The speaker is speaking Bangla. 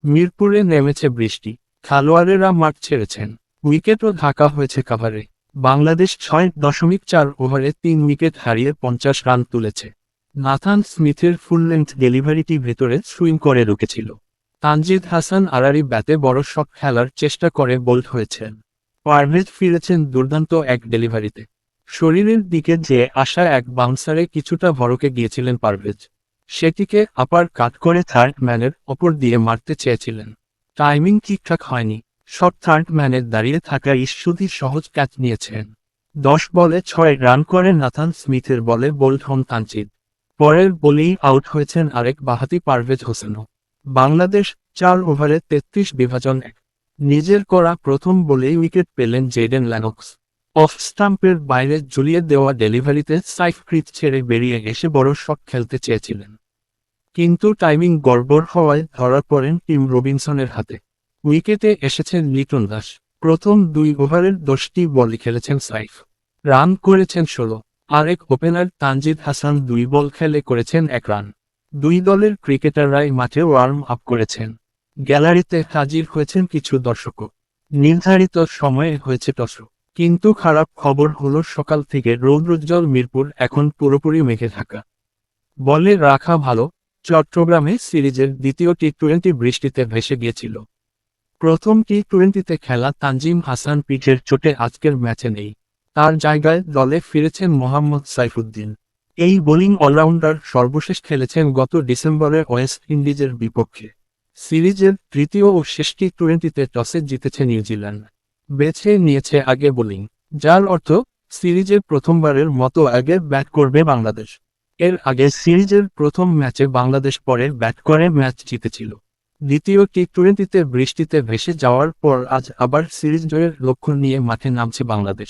মিরপুরে নেমেছে বৃষ্টি, খেলোয়াড়েরা মাঠ ছেড়েছেন, উইকেটও ঢাকা হয়েছে কাভারে। বাংলাদেশ 6.4 ওভারে 3 উইকেট হারিয়ে 50 রান তুলেছে। নাথান স্মিথের ফুল লেন্থ ডেলিভারিটি ভেতরে সুইং করে ঢুকেছিল। তানজিদ হাসান আরারি ব্যাটে বড় শট খেলার চেষ্টা করে বোল্ড হয়েছেন। পারভেজ ফিরেছেন দুর্দান্ত এক ডেলিভারিতে। শরীরের দিকে যে আসা এক বাউন্সারে কিছুটা ভড়কে গিয়েছিলেন পারভেজ। সেটিকে আপার কাট করে থার্ড ম্যানের ওপর দিয়ে মারতে চেয়েছিলেন। টাইমিং ঠিকঠাক হয়নি। শট থার্ড ম্যানের দাঁড়িয়ে থাকা ইস্যুতি সহজ ক্যাচ নিয়েছেন। 10 বলে 6 রান করে নাথান স্মিথের বলে বোল্ড হন তানজিদ। পরের বলেই আউট হয়েছেন আরেক বাঁহাতি পারভেজ হোসেনও। বাংলাদেশ 4 ওভারে 33/1। নিজের করা প্রথম বলেই উইকেট পেলেন জেডেন ল্যানক্স। অফ স্টাম্পের বাইরে ঝুলিয়ে দেওয়া ডেলিভারিতে সাইফ ক্রিজ ছেড়ে বেরিয়ে এসে বড় শট খেলতে চেয়েছিলেন। কিন্তু টাইমিং গড়বড় হওয়ায় ধরা পড়েন টিম রবিনসনের হাতে। উইকেটে এসেছেন লিটন দাস। প্রথম 2 ওভারের 10টি বলই খেলেছেন সাইফ। রান করেছেন 16। আরেক ওপেনার তানজিদ হাসান 2 বল খেলে করেছেন 1 রান। 2 দলের ক্রিকেটাররাই মাঠে ওয়ার্ম আপ করেছেন। গ্যালারিতে হাজির হয়েছেন কিছু দর্শকও। নির্ধারিত সময়ে হয়েছে টস। কিন্তু খারাপ খবর হলো সকাল থেকে রৌদ্রোজ্জ্বল মিরপুর এখন পুরোপুরি মেঘে ঢাকা। বলে রাখা ভালো, চট্টগ্রামে সিরিজের দ্বিতীয় টি-20 বৃষ্টিতে ভেসে গিয়েছিল। প্রথম টি-20তে খেলা তানজিম হাসান পিঠের চোটে আজকের ম্যাচে নেই। তার জায়গায় দলে ফিরেছেন মোহাম্মদ সাইফুদ্দিন। এই বোলিং অলরাউন্ডার সর্বশেষ খেলেছেন গত ডিসেম্বরে ওয়েস্ট ইন্ডিজের বিপক্ষে। সিরিজের তৃতীয় ও শেষ টি-20তে টসে জিতেছে নিউজিল্যান্ড। বেছে নিয়েছে আগে বোলিং, যার অর্থ সিরিজের প্রথমবারের মতো আগে ব্যাট করবে বাংলাদেশ। এর আগে সিরিজের প্রথম ম্যাচে বাংলাদেশ পরে ব্যাট করে ম্যাচ জিতেছিল। দ্বিতীয় টি-20তে বৃষ্টিতে ভেসে যাওয়ার পর আজ আবার সিরিজ জয়ের লক্ষ্য নিয়ে মাঠে নামছে বাংলাদেশ।